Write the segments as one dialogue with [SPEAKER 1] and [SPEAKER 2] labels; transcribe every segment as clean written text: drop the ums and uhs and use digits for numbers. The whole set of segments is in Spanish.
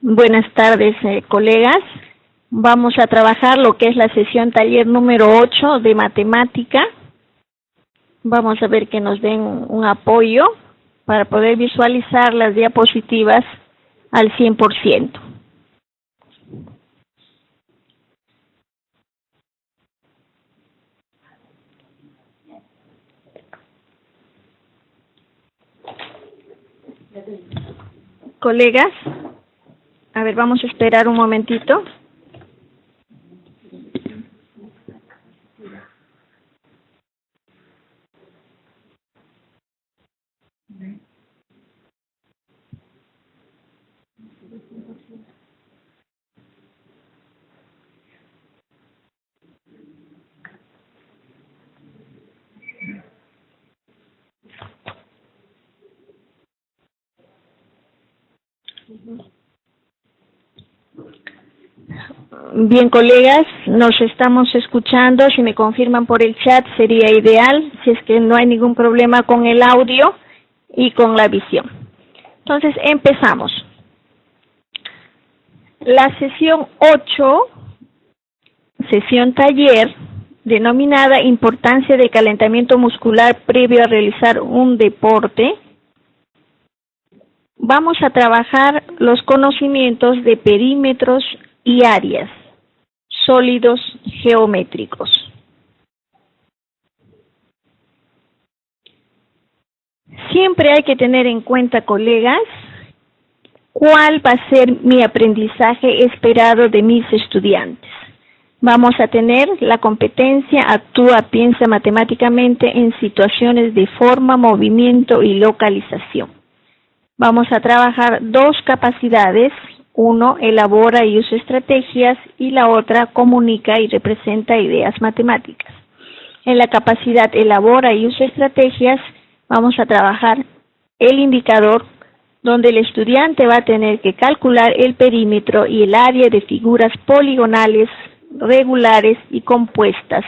[SPEAKER 1] Buenas tardes, colegas. Vamos a trabajar lo que es la sesión taller número 8 de matemática. Vamos a ver que nos den un apoyo para poder visualizar las diapositivas al 100%. Colegas, a ver, vamos a esperar un momentito. Bien, colegas, nos estamos escuchando. Si me confirman por el chat sería ideal, si es que no hay ningún problema con el audio y con la visión. Entonces, empezamos. La sesión 8, sesión taller, denominada Importancia del calentamiento muscular previo a realizar un deporte. Vamos a trabajar los conocimientos de perímetros y áreas, sólidos geométricos. Siempre hay que tener en cuenta, colegas, cuál va a ser mi aprendizaje esperado de mis estudiantes. Vamos a tener la competencia actúa, piensa matemáticamente en situaciones de forma, movimiento y localización. Vamos a trabajar dos capacidades. Uno, elabora y usa estrategias, y la otra, comunica y representa ideas matemáticas. En la capacidad elabora y usa estrategias, vamos a trabajar el indicador, donde el estudiante va a tener que calcular el perímetro y el área de figuras poligonales, regulares y compuestas,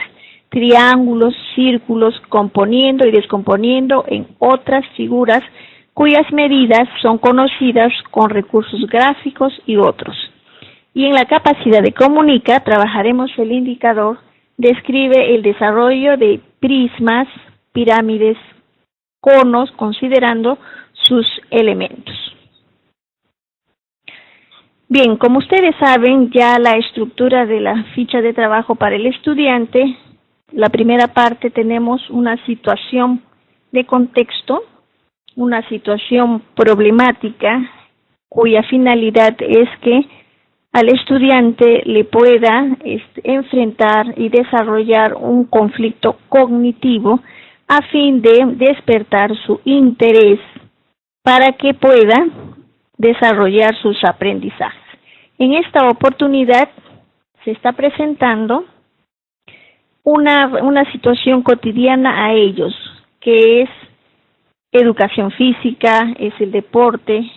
[SPEAKER 1] triángulos, círculos, componiendo y descomponiendo en otras figuras cuyas medidas son conocidas con recursos gráficos y otros. Y en la capacidad de comunica trabajaremos el indicador, describe el desarrollo de prismas, pirámides, conos, considerando sus elementos. Bien, como ustedes saben, ya la estructura de la ficha de trabajo para el estudiante, la primera parte tenemos una situación de contexto, una situación problemática cuya finalidad es que al estudiante le pueda enfrentar y desarrollar un conflicto cognitivo a fin de despertar su interés para que pueda desarrollar sus aprendizajes. En esta oportunidad se está presentando una situación cotidiana a ellos, que es educación física, es el deporte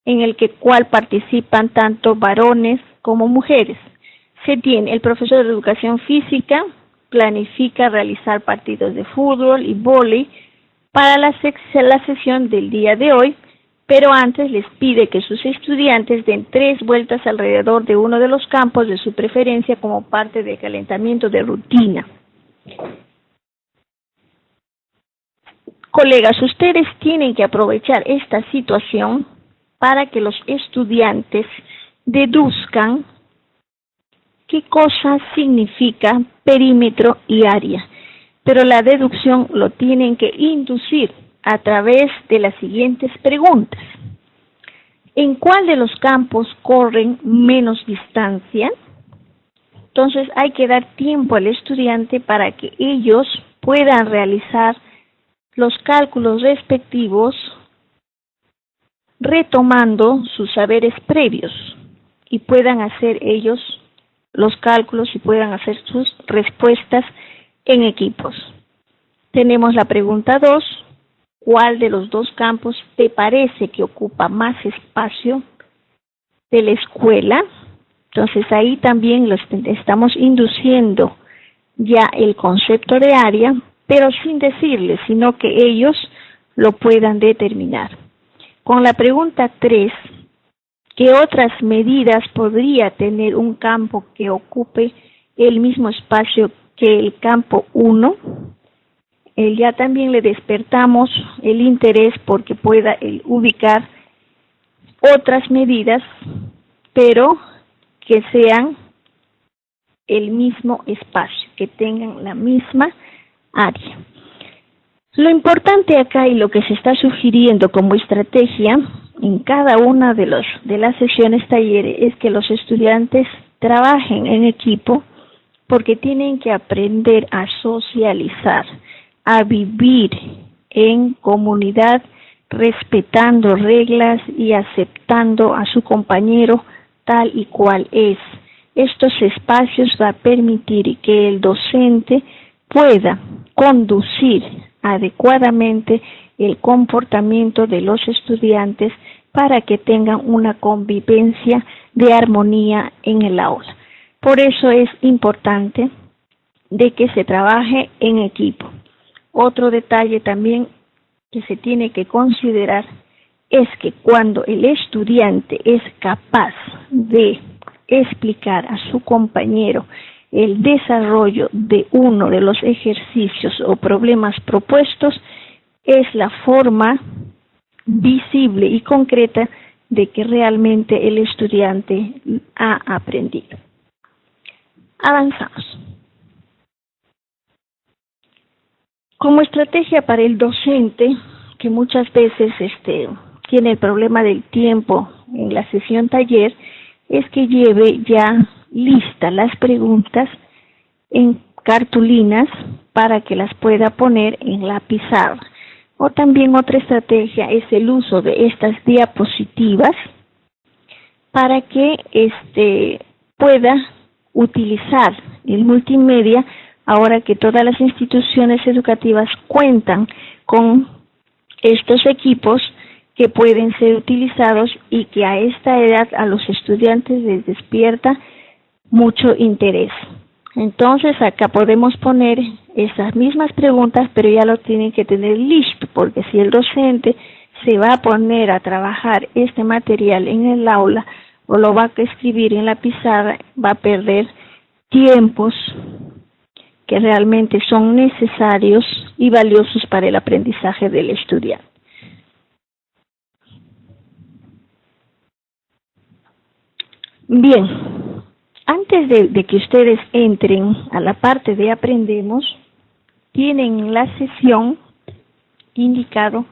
[SPEAKER 1] en el cual participan tanto varones como mujeres. Se tiene el profesor de educación física planifica realizar partidos de fútbol y vóley para la sesión del día de hoy, pero antes les pide que sus estudiantes den 3 vueltas alrededor de uno de los campos de su preferencia como parte del calentamiento de rutina. Colegas, ustedes tienen que aprovechar esta situación para que los estudiantes deduzcan qué cosa significa perímetro y área. Pero la deducción lo tienen que inducir a través de las siguientes preguntas. ¿En cuál de los campos corren menos distancia? Entonces hay que dar tiempo al estudiante para que ellos puedan realizar los cálculos respectivos, retomando sus saberes previos, y puedan hacer ellos los cálculos y puedan hacer sus respuestas en equipos. Tenemos la pregunta 2. ¿Cuál de los dos campos te parece que ocupa más espacio de la escuela? Entonces ahí también los estamos induciendo ya el concepto de área, pero sin decirles, sino que ellos lo puedan determinar. Con la pregunta 3, ¿Qué otras medidas podría tener un campo que ocupe el mismo espacio que el campo 1? Ya también le despertamos el interés porque pueda ubicar otras medidas, pero que sean el mismo espacio, que tengan la misma área. Lo importante acá y lo que se está sugiriendo como estrategia en cada una de las sesiones talleres es que los estudiantes trabajen en equipo porque tienen que aprender a socializar, a vivir en comunidad, respetando reglas y aceptando a su compañero tal y cual es. Estos espacios va a permitir que el docente pueda conducir adecuadamente el comportamiento de los estudiantes para que tengan una convivencia de armonía en el aula. Por eso es importante de que se trabaje en equipo. Otro detalle también que se tiene que considerar es que cuando el estudiante es capaz de explicar a su compañero el desarrollo de uno de los ejercicios o problemas propuestos, es la forma visible y concreta de que realmente el estudiante ha aprendido. Avanzamos. Como estrategia para el docente, que muchas veces tiene el problema del tiempo en la sesión taller, es que lleve ya listas las preguntas en cartulinas para que las pueda poner en la pizarra. O también otra estrategia es el uso de estas diapositivas para que pueda utilizar el multimedia ahora que todas las instituciones educativas cuentan con estos equipos que pueden ser utilizados y que a esta edad a los estudiantes les despierta mucho interés. Entonces acá podemos poner esas mismas preguntas, pero ya lo tienen que tener listo, porque si el docente se va a poner a trabajar este material en el aula o lo va a escribir en la pizarra, va a perder tiempos que realmente son necesarios y valiosos para el aprendizaje del estudiante. Bien, antes de que ustedes entren a la parte de aprendemos, tienen en la sesión indicado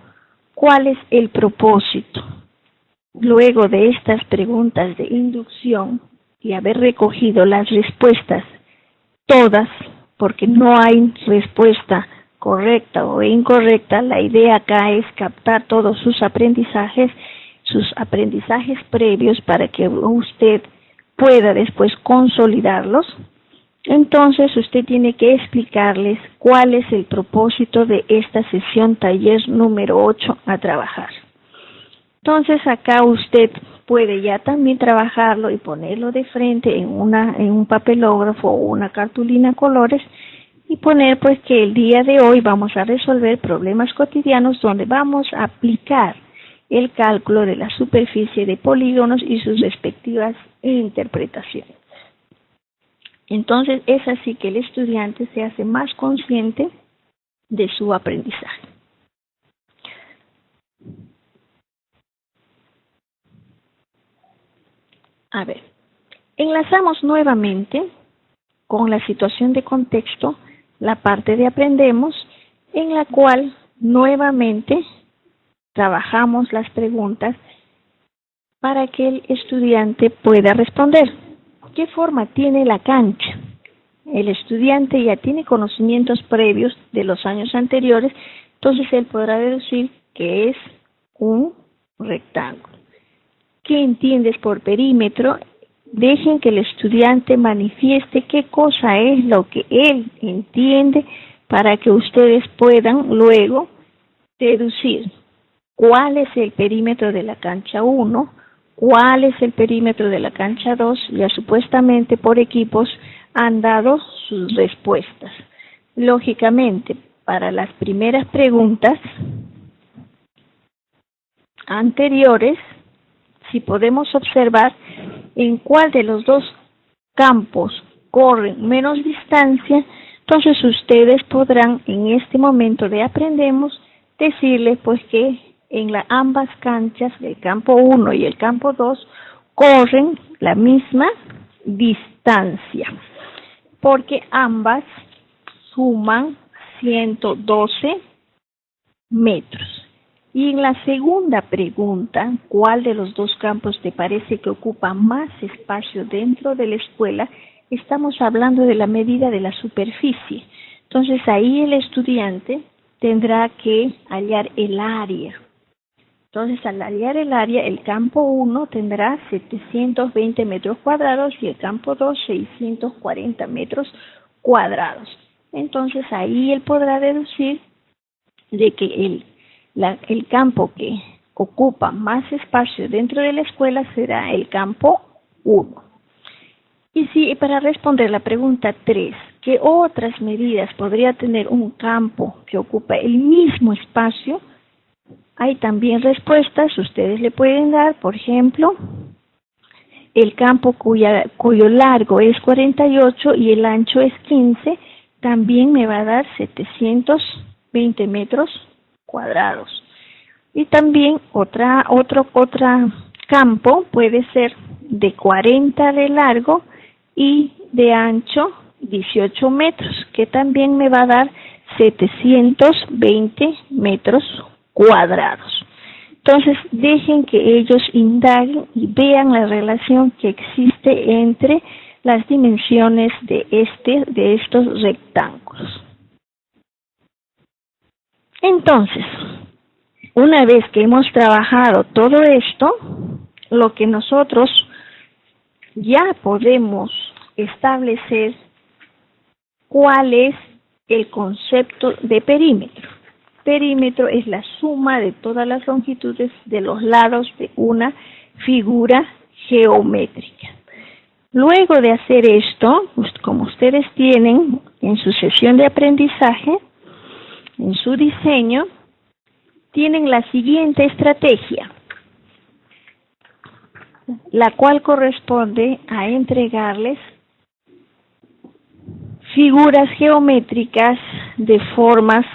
[SPEAKER 1] cuál es el propósito. Luego de estas preguntas de inducción y haber recogido las respuestas todas, porque no hay respuesta correcta o incorrecta, la idea acá es captar todos sus aprendizajes previos para que usted pueda después consolidarlos. Entonces usted tiene que explicarles cuál es el propósito de esta sesión taller número 8 a trabajar. Entonces acá usted puede ya también trabajarlo y ponerlo de frente en un papelógrafo o una cartulina colores y poner pues que el día de hoy vamos a resolver problemas cotidianos donde vamos a aplicar el cálculo de la superficie de polígonos y sus respectivas interpretaciones. Entonces es así que el estudiante se hace más consciente de su aprendizaje. A ver, enlazamos nuevamente con la situación de contexto la parte de aprendemos, en la cual nuevamente trabajamos las preguntas para que el estudiante pueda responder. ¿Qué forma tiene la cancha? El estudiante ya tiene conocimientos previos de los años anteriores, entonces él podrá deducir que es un rectángulo. ¿Qué entiendes por perímetro? Dejen que el estudiante manifieste qué cosa es lo que él entiende para que ustedes puedan luego deducir cuál es el perímetro de la cancha 1, cuál es el perímetro de la cancha 2, ya supuestamente por equipos han dado sus respuestas. Lógicamente, para las primeras preguntas anteriores si podemos observar en cuál de los dos campos corren menos distancia, entonces ustedes podrán en este momento de aprendemos decirles pues que en ambas canchas, el campo 1 y el campo 2, corren la misma distancia, porque ambas suman 112 metros. Y en la segunda pregunta, ¿cuál de los dos campos te parece que ocupa más espacio dentro de la escuela? Estamos hablando de la medida de la superficie. Entonces ahí el estudiante tendrá que hallar el área. Entonces al hallar el área, el campo 1 tendrá 720 metros cuadrados y el campo 2 640 metros cuadrados. Entonces ahí él podrá deducir de que el campo que ocupa más espacio dentro de la escuela será el campo 1. Y si para responder la pregunta 3, ¿qué otras medidas podría tener un campo que ocupa el mismo espacio? Hay también respuestas, ustedes le pueden dar, por ejemplo, el campo cuyo largo es 48 y el ancho es 15, también me va a dar 720 metros cuadrados. Y también otro campo puede ser de 40 de largo y de ancho 18 metros, que también me va a dar 720 metros cuadrados. Entonces, dejen que ellos indaguen y vean la relación que existe entre las dimensiones de estos rectángulos. Entonces, una vez que hemos trabajado todo esto, lo que nosotros ya podemos establecer cuál es el concepto de perímetro. Perímetro es la suma de todas las longitudes de los lados de una figura geométrica. Luego de hacer esto, como ustedes tienen en su sesión de aprendizaje, en su diseño, tienen la siguiente estrategia, la cual corresponde a entregarles figuras geométricas de formas,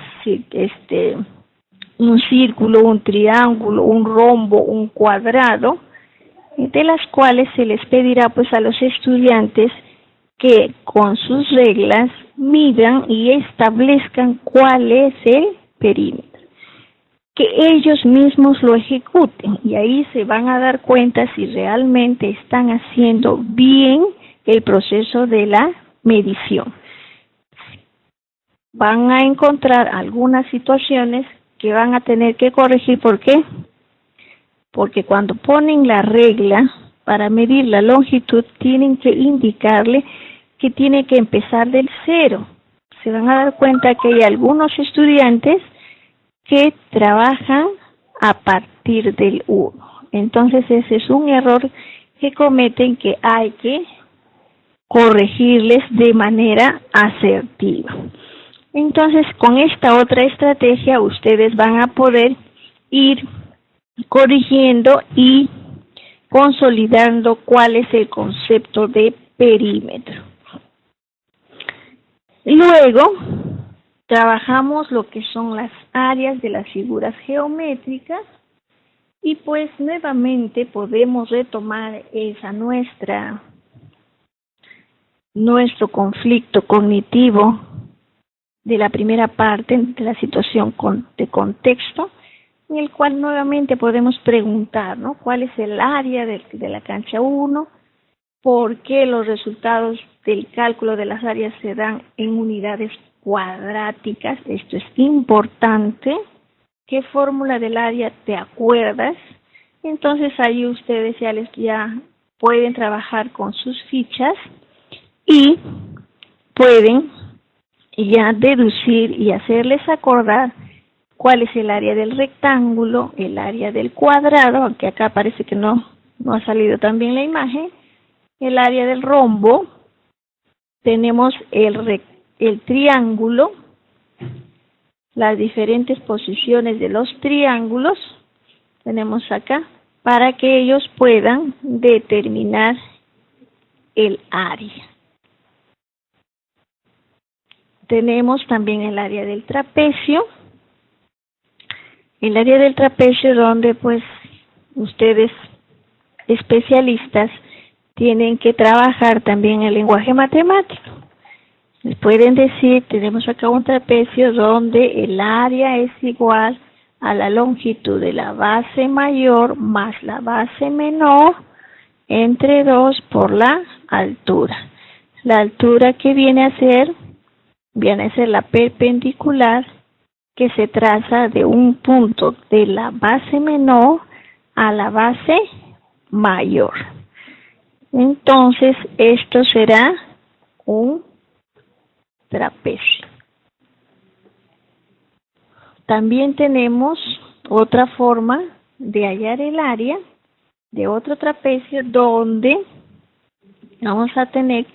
[SPEAKER 1] un círculo, un triángulo, un rombo, un cuadrado, de las cuales se les pedirá pues a los estudiantes que con sus reglas midan y establezcan cuál es el perímetro, que ellos mismos lo ejecuten y ahí se van a dar cuenta si realmente están haciendo bien el proceso de la medición. Van a encontrar algunas situaciones que van a tener que corregir. ¿Por qué? Porque cuando ponen la regla para medir la longitud, tienen que indicarle que tiene que empezar del 0. Se van a dar cuenta que hay algunos estudiantes que trabajan a partir del 1. Entonces ese es un error que cometen, que hay que corregirles de manera asertiva. Entonces, con esta otra estrategia, ustedes van a poder ir corrigiendo y consolidando cuál es el concepto de perímetro. Luego, trabajamos lo que son las áreas de las figuras geométricas y pues nuevamente podemos retomar nuestro conflicto cognitivo de la primera parte, de la situación de contexto, en el cual nuevamente podemos preguntar, ¿no? ¿Cuál es el área de la cancha 1? ¿Por qué los resultados del cálculo de las áreas se dan en unidades cuadráticas? Esto es importante. ¿Qué fórmula del área te acuerdas? Entonces ahí ustedes ya pueden trabajar con sus fichas y pueden ya deducir y hacerles acordar cuál es el área del rectángulo, el área del cuadrado, aunque acá parece que no ha salido tan bien la imagen, el área del rombo, tenemos el triángulo, las diferentes posiciones de los triángulos, tenemos acá para que ellos puedan determinar el área. Tenemos también el área del trapecio. El área del trapecio donde pues ustedes especialistas tienen que trabajar también el lenguaje matemático. Les pueden decir, tenemos acá un trapecio donde el área es igual a la longitud de la base mayor más la base menor entre 2 por la altura. La altura que viene a ser la perpendicular que se traza de un punto de la base menor a la base mayor. Entonces, esto será un trapecio. También tenemos otra forma de hallar el área de otro trapecio donde vamos a tener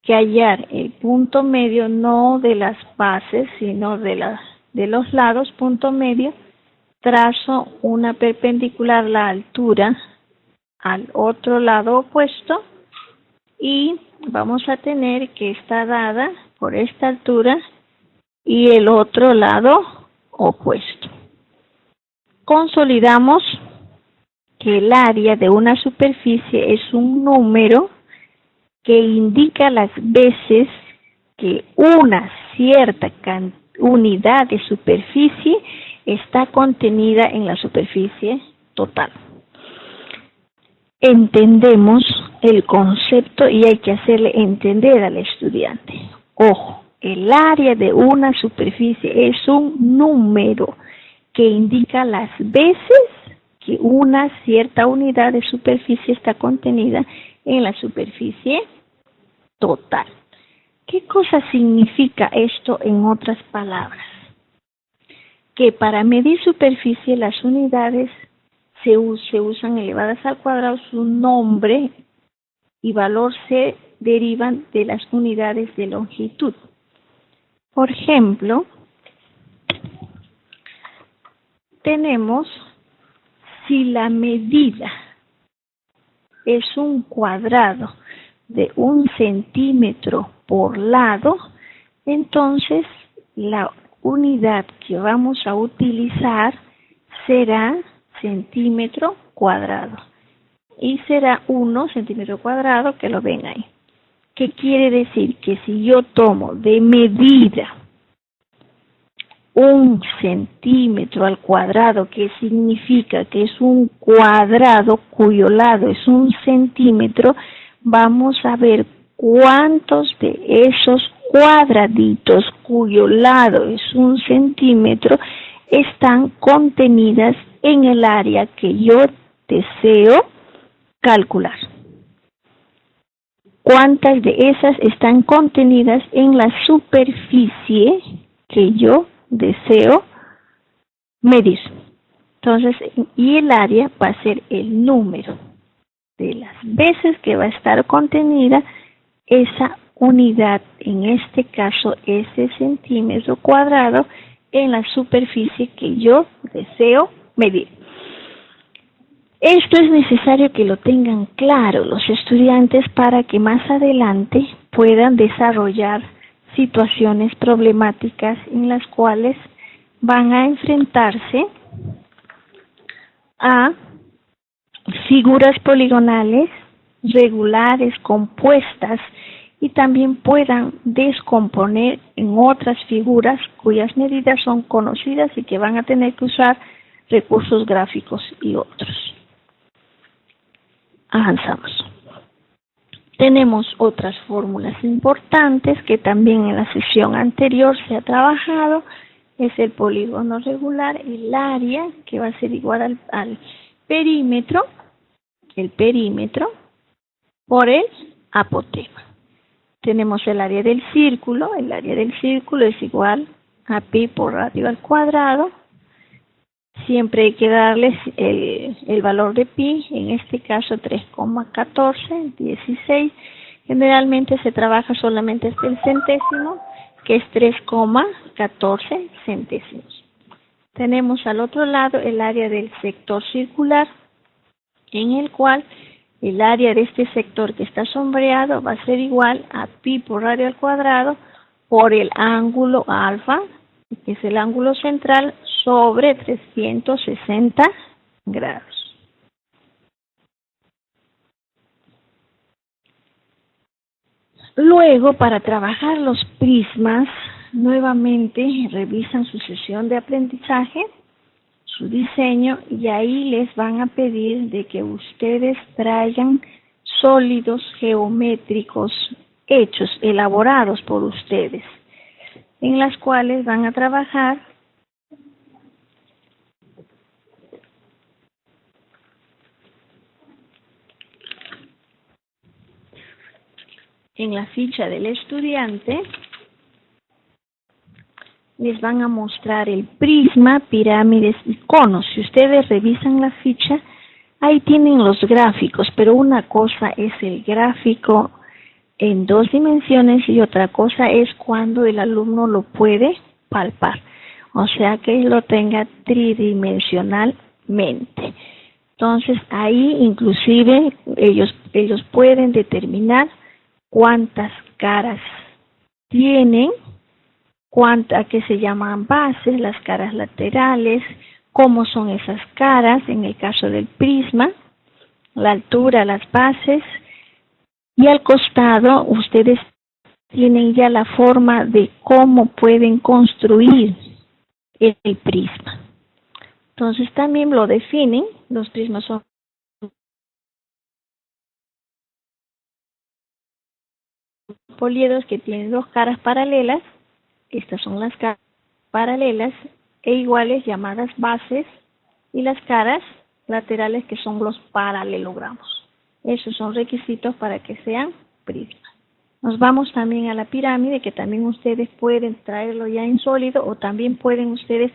[SPEAKER 1] que hallar el punto medio no de las bases, sino de los lados, punto medio, trazo una perpendicular la altura al otro lado opuesto y vamos a tener que está dada por esta altura y el otro lado opuesto. Consolidamos que el área de una superficie es un número que indica las veces que una cierta unidad de superficie está contenida en la superficie total. Entendemos el concepto y hay que hacerle entender al estudiante. Ojo, el área de una superficie es un número que indica las veces que una cierta unidad de superficie está contenida en la superficie total. ¿Qué cosa significa esto en otras palabras? Que para medir superficie las unidades se usan elevadas al cuadrado, su nombre y valor se derivan de las unidades de longitud. Por ejemplo, tenemos si la medida es un cuadrado de 1 centímetro por lado, entonces la unidad que vamos a utilizar será centímetro cuadrado y será 1 centímetro cuadrado, que lo ven ahí. ¿Qué quiere decir? Que si yo tomo de medida 1 centímetro al cuadrado, que significa que es un cuadrado cuyo lado es 1 centímetro, vamos a ver cuántos de esos cuadraditos cuyo lado es 1 centímetro están contenidas en el área que yo deseo calcular. ¿Cuántas de esas están contenidas en la superficie que yo deseo medir? Entonces, y el área va a ser el número de las veces que va a estar contenida esa unidad, en este caso ese centímetro cuadrado, en la superficie que yo deseo medir. Esto es necesario que lo tengan claro los estudiantes para que más adelante puedan desarrollar situaciones problemáticas en las cuales van a enfrentarse a figuras poligonales, regulares, compuestas, y también puedan descomponer en otras figuras cuyas medidas son conocidas y que van a tener que usar recursos gráficos y otros. Avanzamos. Tenemos otras fórmulas importantes que también en la sesión anterior se ha trabajado. Es el polígono regular, el área que va a ser igual al perímetro, el perímetro por el apotema. Tenemos el área del círculo es igual a pi por radio al cuadrado. Siempre hay que darles el valor de pi, en este caso 3,1416. Generalmente se trabaja solamente hasta el centésimo, que es 3,14 centésimos. Tenemos al otro lado el área del sector circular, en el cual el área de este sector que está sombreado va a ser igual a pi por radio al cuadrado por el ángulo alfa, que es el ángulo central, sobre 360 grados. Luego, para trabajar los prismas, nuevamente revisan su sesión de aprendizaje, su diseño, y ahí les van a pedir de que ustedes traigan sólidos geométricos hechos, elaborados por ustedes, en las cuales van a trabajar en la ficha del estudiante. Les van a mostrar el prisma, pirámides y conos. Si ustedes revisan la ficha, ahí tienen los gráficos, pero una cosa es el gráfico en 2 dimensiones y otra cosa es cuando el alumno lo puede palpar, o sea que lo tenga tridimensionalmente. Entonces ahí inclusive ellos pueden determinar cuántas caras tienen, que se llaman bases, las caras laterales, cómo son esas caras en el caso del prisma, la altura, las bases, y al costado ustedes tienen ya la forma de cómo pueden construir el prisma. Entonces también lo definen, los prismas son poliedros que tienen 2 caras paralelas. Estas son las caras paralelas e iguales llamadas bases, y las caras laterales que son los paralelogramos. Esos son requisitos para que sean prismas. Nos vamos también a la pirámide, que también ustedes pueden traerlo ya en sólido, o también pueden ustedes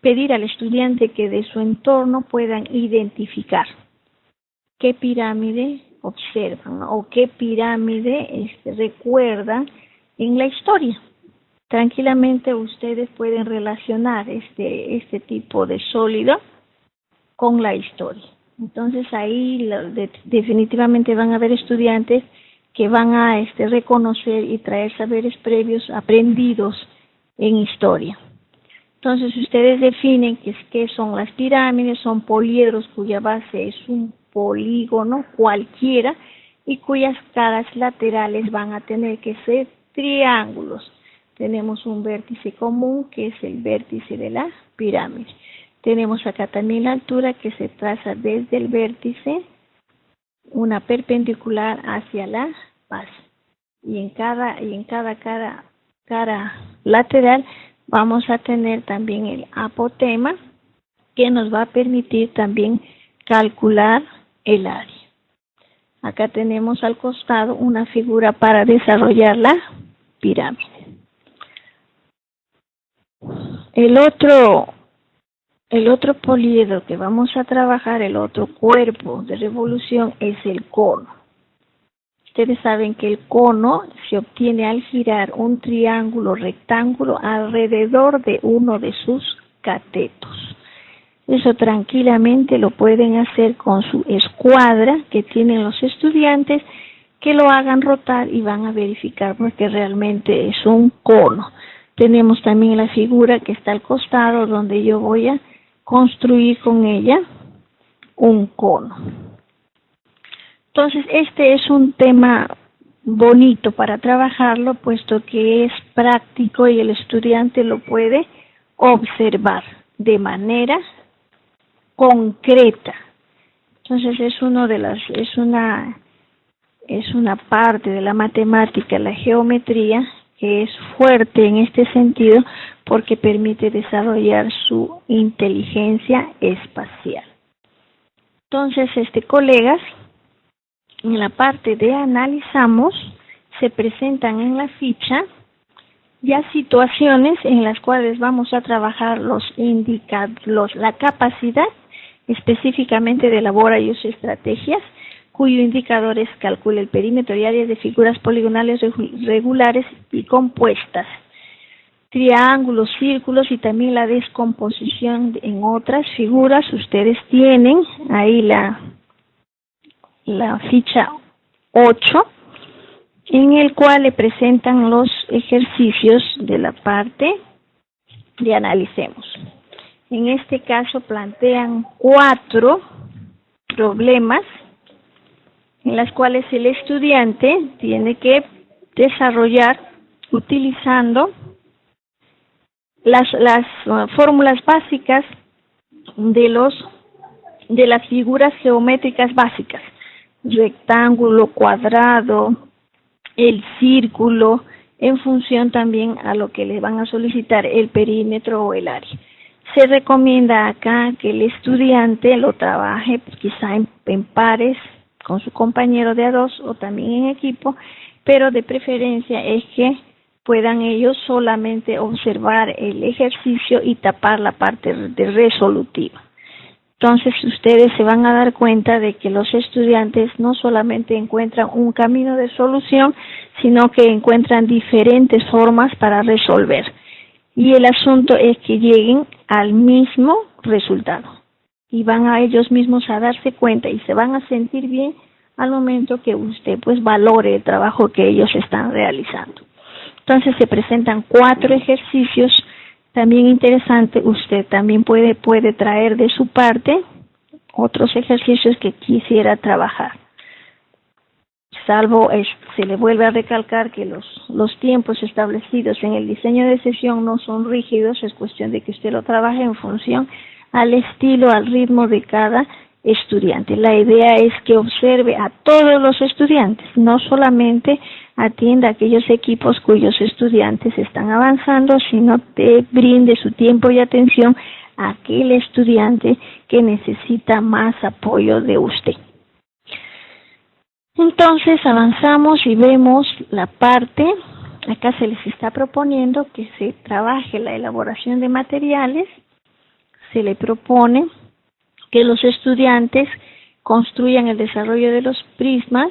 [SPEAKER 1] pedir al estudiante que de su entorno puedan identificar qué pirámide observan, ¿no? O qué pirámide recuerdan en la historia. Tranquilamente ustedes pueden relacionar este tipo de sólido con la historia. Entonces ahí definitivamente van a haber estudiantes que van a reconocer y traer saberes previos aprendidos en historia. Entonces ustedes definen qué son las pirámides. Son poliedros cuya base es un polígono cualquiera y cuyas caras laterales van a tener que ser triángulos. Tenemos un vértice común, que es el vértice de la pirámide. Tenemos acá también la altura, que se traza desde el vértice, una perpendicular hacia la base. Y en cada cara lateral vamos a tener también el apotema, que nos va a permitir también calcular el área. Acá tenemos al costado una figura para desarrollar la pirámide. El otro poliedro que vamos a trabajar, el otro cuerpo de revolución, es el cono. Ustedes saben que el cono se obtiene al girar un triángulo rectángulo alrededor de uno de sus catetos. Eso tranquilamente lo pueden hacer con su escuadra que tienen los estudiantes, que lo hagan rotar y van a verificar porque realmente es un cono. Tenemos también la figura que está al costado, donde yo voy a construir con ella un cono. Entonces este es un tema bonito para trabajarlo, puesto que es práctico y el estudiante lo puede observar de manera concreta. Entonces es una parte de la matemática, la geometría, que es fuerte en este sentido porque permite desarrollar su inteligencia espacial. Entonces, colegas, en la parte de analizamos se presentan en la ficha ya situaciones en las cuales vamos a trabajar la capacidad específicamente de elaborar y usar estrategias cuyo indicador es calcula el perímetro y áreas de figuras poligonales regulares y compuestas, triángulos, círculos, y también la descomposición en otras figuras. Ustedes tienen ahí la ficha 8, en el cual le presentan los ejercicios de la parte de analicemos. En este caso plantean 4 problemas en las cuales el estudiante tiene que desarrollar utilizando las fórmulas básicas de las figuras geométricas básicas: rectángulo, cuadrado, el círculo, en función también a lo que le van a solicitar, el perímetro o el área. Se recomienda acá que el estudiante lo trabaje quizá en pares con su compañero de a 2 o también en equipo, pero de preferencia es que puedan ellos solamente observar el ejercicio y tapar la parte de resolutiva. Entonces ustedes se van a dar cuenta de que los estudiantes no solamente encuentran un camino de solución, sino que encuentran diferentes formas para resolver. Y el asunto es que lleguen al mismo resultado. Y van a ellos mismos a darse cuenta y se van a sentir bien al momento que usted pues valore el trabajo que ellos están realizando. Entonces se presentan 4 ejercicios. También interesante, usted también puede traer de su parte otros ejercicios que quisiera trabajar. Salvo, se le vuelve a recalcar que los tiempos establecidos en el diseño de sesión no son rígidos, es cuestión de que usted lo trabaje en función al estilo, al ritmo de cada estudiante. La idea es que observe a todos los estudiantes, no solamente atienda a aquellos equipos cuyos estudiantes están avanzando, sino que brinde su tiempo y atención a aquel estudiante que necesita más apoyo de usted. Entonces avanzamos y vemos la parte, acá se les está proponiendo que se trabaje la elaboración de materiales. Se le propone que los estudiantes construyan el desarrollo de los prismas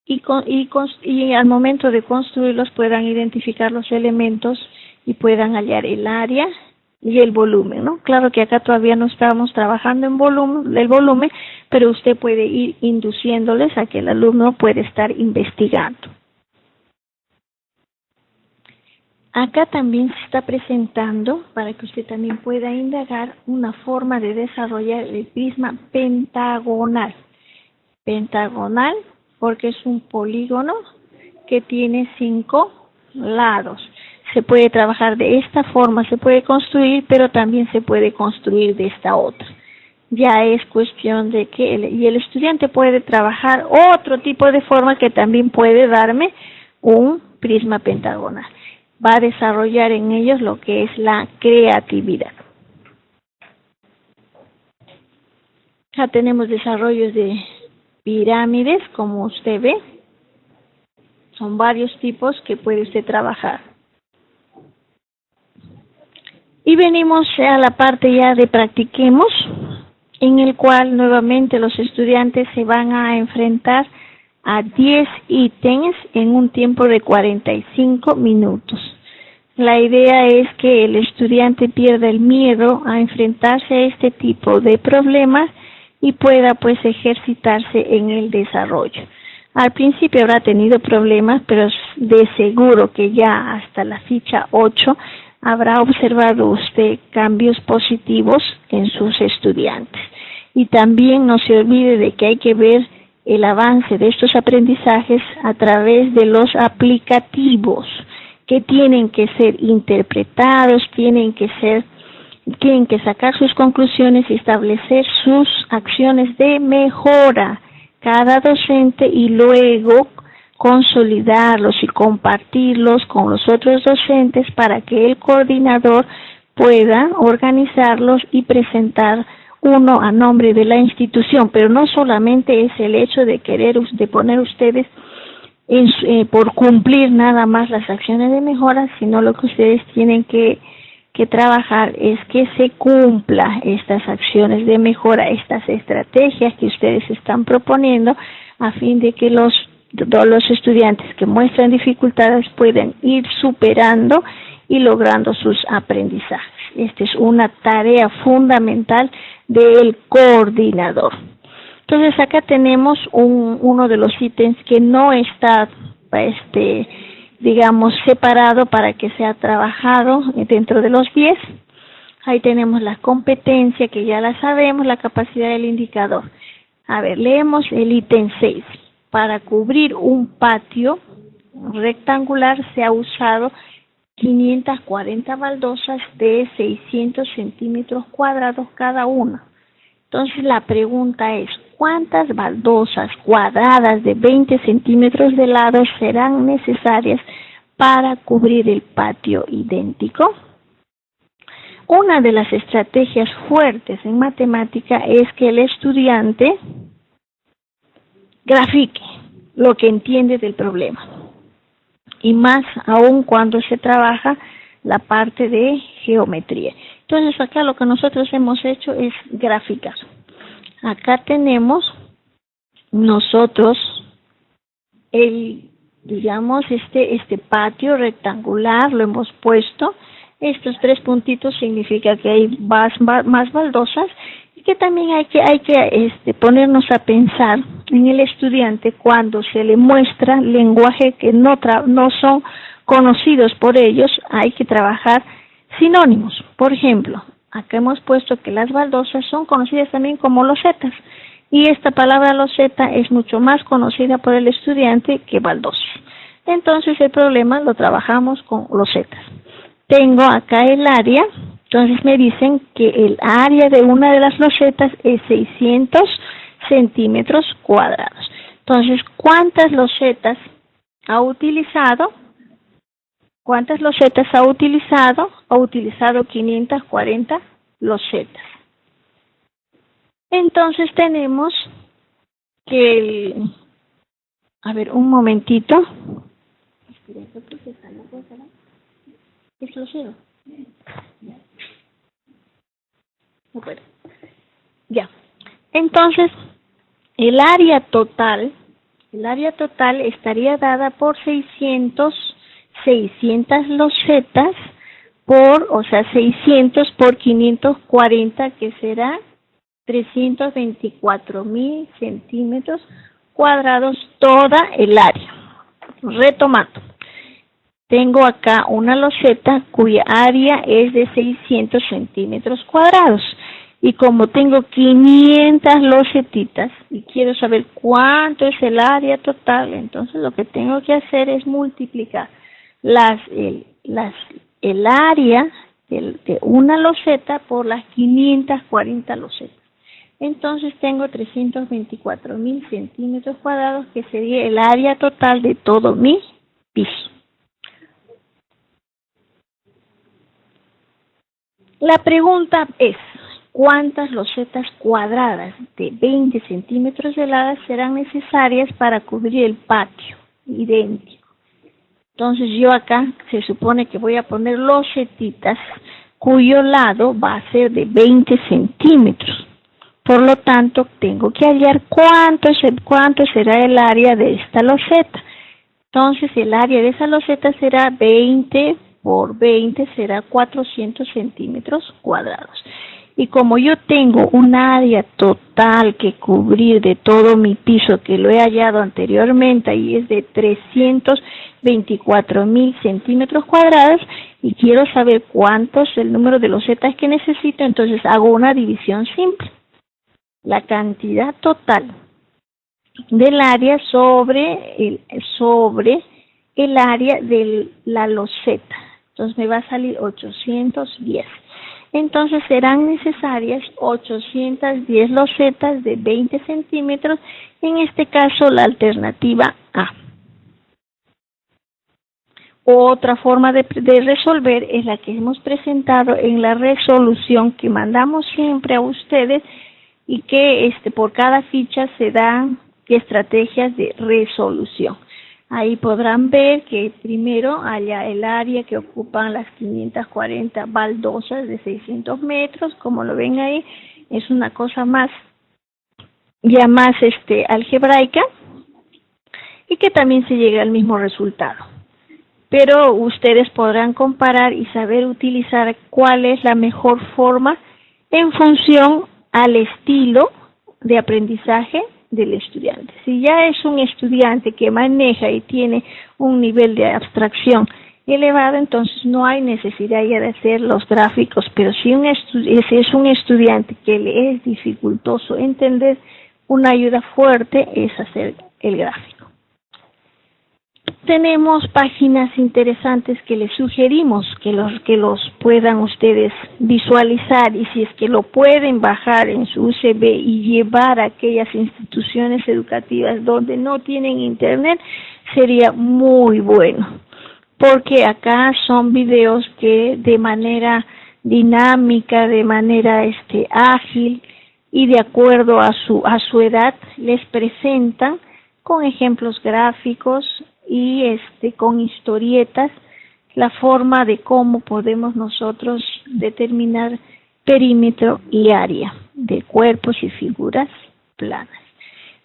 [SPEAKER 1] y al momento de construirlos puedan identificar los elementos y puedan hallar el área y el volumen, ¿no? Claro que acá todavía no estamos trabajando en el volumen, pero usted puede ir induciéndoles a que el alumno puede estar investigando. Acá también se está presentando, para que usted también pueda indagar, una forma de desarrollar el prisma pentagonal. Pentagonal porque es un polígono que tiene 5 lados. Se puede trabajar de esta forma, se puede construir, pero también se puede construir de esta otra. Ya es cuestión de que el estudiante puede trabajar otro tipo de forma que también puede darme un prisma pentagonal. Va a desarrollar en ellos lo que es la creatividad. Ya tenemos desarrollos de pirámides, como usted ve. Son varios tipos que puede usted trabajar. Y venimos a la parte ya de practiquemos, en el cual nuevamente los estudiantes se van a enfrentar a 10 ítems en un tiempo de 45 minutos. La idea es que el estudiante pierda el miedo a enfrentarse a este tipo de problemas y pueda pues ejercitarse en el desarrollo. Al principio habrá tenido problemas, pero de seguro que ya hasta la ficha 8 habrá observado usted cambios positivos en sus estudiantes. Y también no se olvide de que hay que ver el avance de estos aprendizajes a través de los aplicativos, que tienen que ser interpretados, tienen que sacar sus conclusiones y establecer sus acciones de mejora cada docente y luego consolidarlos y compartirlos con los otros docentes para que el coordinador pueda organizarlos y presentar uno a nombre de la institución. Pero no solamente es el hecho de poner ustedes por cumplir nada más las acciones de mejora, sino lo que ustedes tienen que trabajar es que se cumpla estas acciones de mejora, estas estrategias que ustedes están proponiendo, a fin de que los estudiantes que muestran dificultades puedan ir superando y logrando sus aprendizajes. Esta es una tarea fundamental del coordinador. Entonces acá tenemos uno de los ítems que no está, digamos, separado para que sea trabajado dentro de los 10. Ahí tenemos la competencia, que ya la sabemos, la capacidad del indicador. A ver, leemos el ítem 6. Para cubrir un patio rectangular se ha usado 540 baldosas de 600 centímetros cuadrados cada una. Entonces la pregunta es, ¿cuántas baldosas cuadradas de 20 centímetros de lado serán necesarias para cubrir el patio idéntico? Una de las estrategias fuertes en matemática es que el estudiante grafique lo que entiende del problema. Y más aún cuando se trabaja la parte de geometría. Entonces acá lo que nosotros hemos hecho es graficar. Acá tenemos nosotros digamos, este patio rectangular, lo hemos puesto. Estos 3 puntitos significa que hay más baldosas y que también hay que ponernos a pensar en el estudiante cuando se le muestra lenguaje que no son conocidos por ellos. Hay que trabajar sinónimos. Por ejemplo, acá hemos puesto que las baldosas son conocidas también como losetas, y esta palabra loseta es mucho más conocida por el estudiante que baldosa. Entonces el problema lo trabajamos con losetas. Tengo acá el área, entonces me dicen que el área de una de las losetas es 600 centímetros cuadrados. Entonces, ¿cuántas losetas ha utilizado? ¿Cuántas losetas ha utilizado? Ha utilizado 540 losetas. Entonces tenemos que a ver, un momentito. ¿Es losero? No puedo. Ya. Entonces, el área total estaría dada por 600 losetas por, 600 por 540, que será 324,000 centímetros cuadrados toda el área. Retomando, tengo acá una loseta cuya área es de 600 centímetros cuadrados. Y como tengo 500 losetitas y quiero saber cuánto es el área total, entonces lo que tengo que hacer es multiplicar el área de una loseta por las 540 losetas. Entonces tengo 324,000 centímetros cuadrados, que sería el área total de todo mi piso. La pregunta es, ¿cuántas losetas cuadradas de 20 centímetros de lado serán necesarias para cubrir el patio idéntico? Entonces yo acá se supone que voy a poner losetitas cuyo lado va a ser de 20 centímetros. Por lo tanto, tengo que hallar cuánto será el área de esta loseta. Entonces, el área de esa loseta será 20 por 20, será 400 centímetros cuadrados. Y como yo tengo un área total que cubrir de todo mi piso, que lo he hallado anteriormente, y es de 324,000 centímetros cuadrados, y quiero saber cuánto es el número de losetas que necesito, entonces hago una división simple. La cantidad total del área sobre el área de la loseta. Entonces me va a salir 810. Entonces serán necesarias 810 losetas de 20 centímetros, en este caso la alternativa A. Otra forma de resolver es la que hemos presentado en la resolución que mandamos siempre a ustedes, y que por cada ficha se dan estrategias de resolución. Ahí podrán ver que primero haya el área que ocupan las 540 baldosas de 600 metros, como lo ven ahí, es una cosa más algebraica, y que también se llega al mismo resultado. Pero ustedes podrán comparar y saber utilizar cuál es la mejor forma en función al estilo de aprendizaje del estudiante. Si ya es un estudiante que maneja y tiene un nivel de abstracción elevado, entonces no hay necesidad ya de hacer los gráficos, pero si es un estudiante que le es dificultoso entender, una ayuda fuerte es hacer el gráfico. Tenemos páginas interesantes que les sugerimos que los puedan ustedes visualizar, y si es que lo pueden bajar en su USB y llevar a aquellas instituciones educativas donde no tienen internet, sería muy bueno, porque acá son videos que de manera dinámica, de manera ágil y de acuerdo a su edad les presentan con ejemplos gráficos y con historietas la forma de cómo podemos nosotros determinar perímetro y área de cuerpos y figuras planas.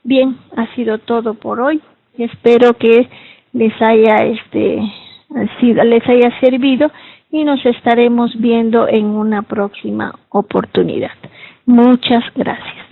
[SPEAKER 1] Bien, ha sido todo por hoy. Espero que les haya les haya servido, y nos estaremos viendo en una próxima oportunidad. Muchas gracias.